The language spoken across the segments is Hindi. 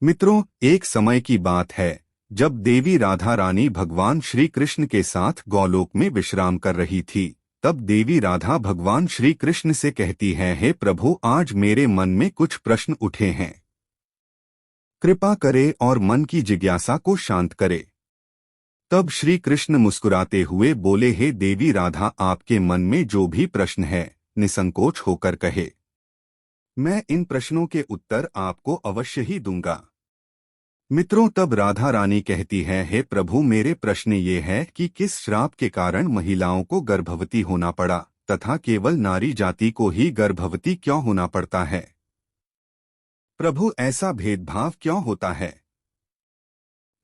मित्रों, एक समय की बात है जब देवी राधा रानी भगवान श्री कृष्ण के साथ गौलोक में विश्राम कर रही थी। तब देवी राधा भगवान श्री कृष्ण से कहती है, हे प्रभु, आज मेरे मन में कुछ प्रश्न उठे हैं, कृपा करे और मन की जिज्ञासा को शांत करे। तब श्री कृष्ण मुस्कुराते हुए बोले, हे देवी राधा, आपके मन में जो भी प्रश्न है निसंकोच होकर कहे, मैं इन प्रश्नों के उत्तर आपको अवश्य ही दूंगा। मित्रों, तब राधा रानी कहती है, हे प्रभु, मेरे प्रश्न ये है कि किस श्राप के कारण महिलाओं को गर्भवती होना पड़ा तथा केवल नारी जाति को ही गर्भवती क्यों होना पड़ता है। प्रभु, ऐसा भेदभाव क्यों होता है,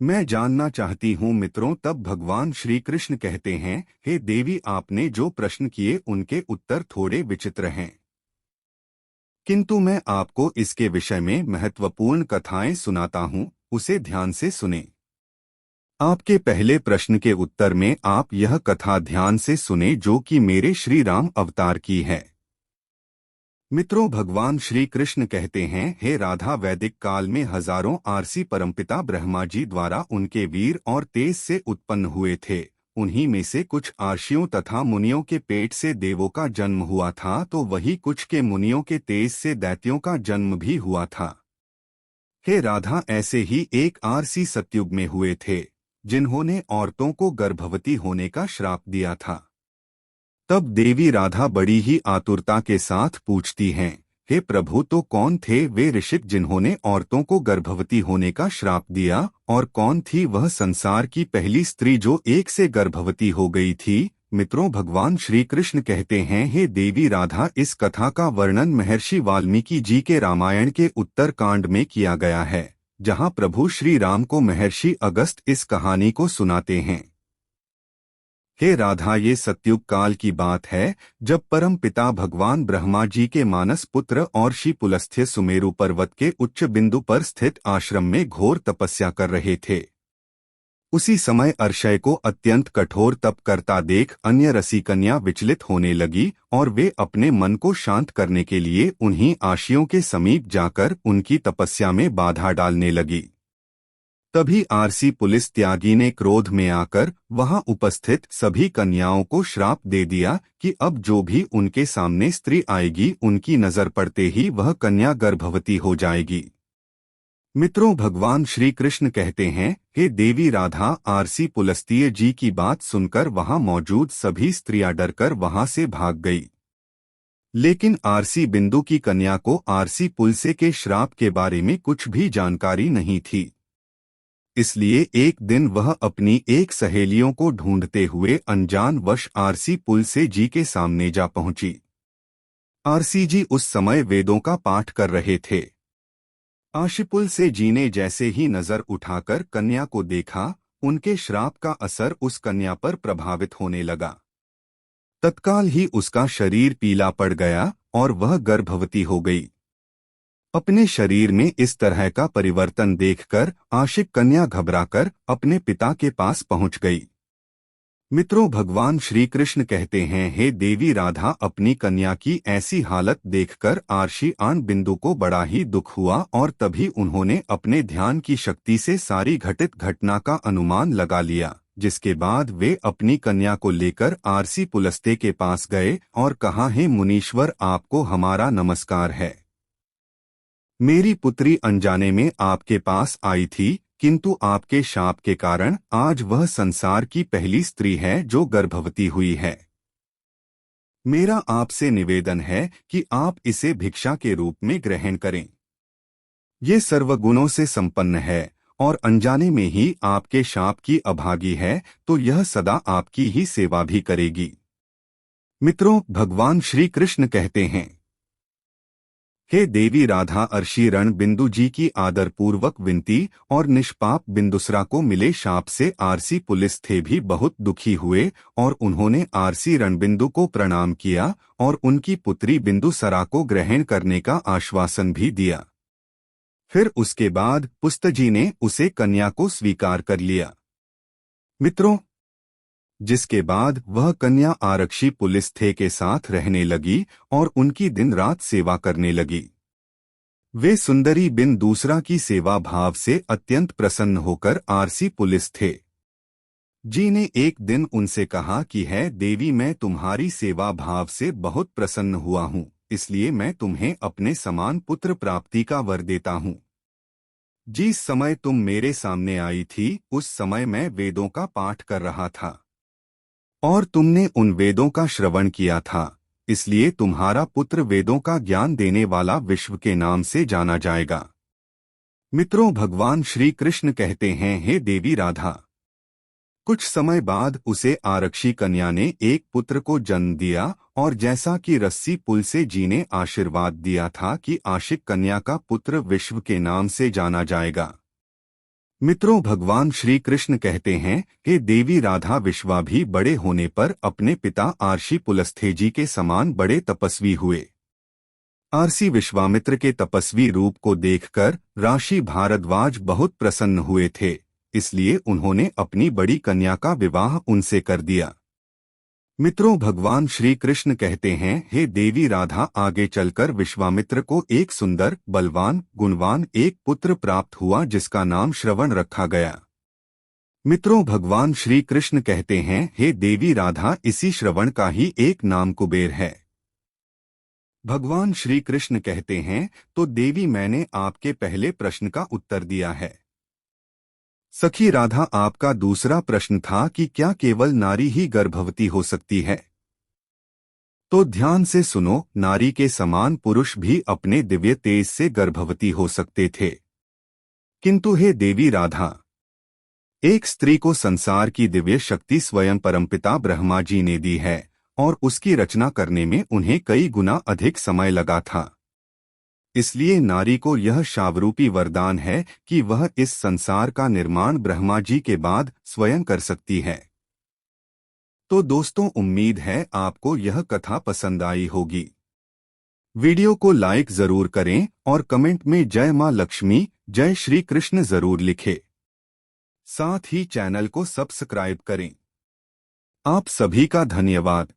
मैं जानना चाहती हूँ। मित्रों, तब भगवान श्री कृष्ण कहते हैं, हे देवी, आपने जो प्रश्न किए उनके उत्तर थोड़े विचित्र हैं, किंतु मैं आपको इसके विषय में महत्वपूर्ण कथाएं सुनाता हूँ, उसे ध्यान से सुने। आपके पहले प्रश्न के उत्तर में आप यह कथा ध्यान से सुने जो कि मेरे श्री राम अवतार की है। मित्रों, भगवान श्री कृष्ण कहते हैं, हे राधा, वैदिक काल में हजारों आरसी परमपिता ब्रह्मा जी द्वारा उनके वीर और तेज से उत्पन्न हुए थे। उन्हीं में से कुछ आर्षियों तथा मुनियों के पेट से देवों का जन्म हुआ था, तो वही कुछ के मुनियों के तेज से दैत्यों का जन्म भी हुआ था। हे राधा, ऐसे ही एक आरसी सतयुग में हुए थे जिन्होंने औरतों को गर्भवती होने का श्राप दिया था। तब देवी राधा बड़ी ही आतुरता के साथ पूछती हैं, हे प्रभु, तो कौन थे वे ऋषिक जिन्होंने औरतों को गर्भवती होने का श्राप दिया, और कौन थी वह संसार की पहली स्त्री जो एक से गर्भवती हो गई थी। मित्रों, भगवान श्री कृष्ण कहते हैं, हे देवी राधा, इस कथा का वर्णन महर्षि वाल्मीकि जी के रामायण के उत्तर कांड में किया गया है, जहां प्रभु श्री राम को महर्षि अगस्त्य इस कहानी को सुनाते हैं। हे राधा, ये सतयुग काल की बात है जब परम पिता भगवान ब्रह्मा जी के मानस पुत्र और ऋषि पुलस्त्य सुमेरु पर्वत के उच्च बिंदु पर स्थित आश्रम में घोर तपस्या कर रहे थे। उसी समय अर्षय को अत्यंत कठोर तप करता देख अन्य रसिकन्या विचलित होने लगी और वे अपने मन को शांत करने के लिए उन्हीं आशियों के समीप जाकर उनकी तपस्या में बाधा डालने लगी। तभी आरसी पुलिस त्यागी ने क्रोध में आकर वहां उपस्थित सभी कन्याओं को श्राप दे दिया कि अब जो भी उनके सामने स्त्री आएगी, उनकी नजर पड़ते ही वह कन्या गर्भवती हो जाएगी। मित्रों, भगवान श्री कृष्ण कहते हैं, हे देवी राधा, आरसी पुलस्त्य जी की बात सुनकर वहां मौजूद सभी स्त्रियां डरकर वहां से भाग गई। लेकिन आरसी बिंदु की कन्या को आरसी पुलस्त्य के श्राप के बारे में कुछ भी जानकारी नहीं थी। इसलिए एक दिन वह अपनी एक सहेलियों को ढूंढते हुए अनजान वश आरसी पुलस्त्य जी के सामने जा पहुंची। आरसी जी उस समय वेदों का पाठ कर रहे थे। आरसी पुलस्त्य जी ने जैसे ही नजर उठाकर कन्या को देखा, उनके श्राप का असर उस कन्या पर प्रभावित होने लगा। तत्काल ही उसका शरीर पीला पड़ गया और वह गर्भवती हो गई। अपने शरीर में इस तरह का परिवर्तन देखकर आशिक कन्या घबराकर अपने पिता के पास पहुंच गई। मित्रों, भगवान श्री कृष्ण कहते हैं, हे देवी राधा, अपनी कन्या की ऐसी हालत देखकर आर्षि आन बिंदु को बड़ा ही दुख हुआ और तभी उन्होंने अपने ध्यान की शक्ति से सारी घटित घटना का अनुमान लगा लिया, जिसके बाद वे अपनी कन्या को लेकर आरसी पुलस्त्य के पास गए और कहा, हे मुनीश्वर, आपको हमारा नमस्कार है। मेरी पुत्री अनजाने में आपके पास आई थी, किंतु आपके शाप के कारण आज वह संसार की पहली स्त्री है जो गर्भवती हुई है। मेरा आपसे निवेदन है कि आप इसे भिक्षा के रूप में ग्रहण करें। ये सर्वगुणों से संपन्न है और अनजाने में ही आपके शाप की अभागी है, तो यह सदा आपकी ही सेवा भी करेगी। मित्रों, भगवान श्री कृष्ण कहते हैं, हे देवी राधा, अर्षि रण बिंदु जी की आदरपूर्वक विनती और निष्पाप बिंदुसरा को मिले शाप से आरसी पुलस्त्य भी बहुत दुखी हुए और उन्होंने आरसी रणबिंदु को प्रणाम किया और उनकी पुत्री बिंदुसरा को ग्रहण करने का आश्वासन भी दिया। फिर उसके बाद पुस्तजी ने उसे कन्या को स्वीकार कर लिया। मित्रों, जिसके बाद वह कन्या आरक्षी पुलस्त्य के साथ रहने लगी और उनकी दिन रात सेवा करने लगी। वे सुंदरी बिन दूसरा की सेवा भाव से अत्यंत प्रसन्न होकर आरसी पुलिस थे। जी ने एक दिन उनसे कहा कि है देवी, मैं तुम्हारी सेवा भाव से बहुत प्रसन्न हुआ हूँ, इसलिए मैं तुम्हें अपने समान पुत्र प्राप्ति का वर देता हूँ। जिस समय तुम मेरे सामने आई थी उस समय मैं वेदों का पाठ कर रहा था और तुमने उन वेदों का श्रवण किया था, इसलिए तुम्हारा पुत्र वेदों का ज्ञान देने वाला विश्व के नाम से जाना जाएगा। मित्रों, भगवान श्री कृष्ण कहते हैं, हे देवी राधा। कुछ समय बाद उसे आरक्षी कन्या ने एक पुत्र को जन्म दिया और जैसा कि रस्सी पुल से जी ने आशीर्वाद दिया था कि आशिक कन्या का पुत्र विश्व के नाम से जाना जाएगा। मित्रों, भगवान श्री कृष्ण कहते हैं कि देवी राधा विश्वा भी बड़े होने पर अपने पिता आर्षि पुलस्त्य के समान बड़े तपस्वी हुए। आर्षि विश्वामित्र के तपस्वी रूप को देखकर ऋषि भारद्वाज बहुत प्रसन्न हुए थे, इसलिए उन्होंने अपनी बड़ी कन्या का विवाह उनसे कर दिया। मित्रों, भगवान श्री कृष्ण कहते हैं, हे देवी राधा, आगे चलकर विश्वामित्र को एक सुंदर, बलवान, गुणवान एक पुत्र प्राप्त हुआ जिसका नाम श्रवण रखा गया। मित्रों, भगवान श्री कृष्ण कहते हैं, हे देवी राधा, इसी श्रवण का ही एक नाम कुबेर है। भगवान श्री कृष्ण कहते हैं, तो देवी, मैंने आपके पहले प्रश्न का उत्तर दिया है। सखी राधा, आपका दूसरा प्रश्न था कि क्या केवल नारी ही गर्भवती हो सकती है? तो ध्यान से सुनो, नारी के समान पुरुष भी अपने दिव्य तेज से गर्भवती हो सकते थे। किंतु हे देवी राधा, एक स्त्री को संसार की दिव्य शक्ति स्वयं परमपिता ब्रह्मा जी ने दी है और उसकी रचना करने में उन्हें कई गुना अधिक समय लगा था। इसलिए नारी को यह शावरूपी वरदान है कि वह इस संसार का निर्माण ब्रह्मा जी के बाद स्वयं कर सकती है। तो दोस्तों, उम्मीद है आपको यह कथा पसंद आई होगी। वीडियो को लाइक जरूर करें और कमेंट में जय मां लक्ष्मी, जय श्री कृष्ण जरूर लिखें। साथ ही चैनल को सब्सक्राइब करें। आप सभी का धन्यवाद।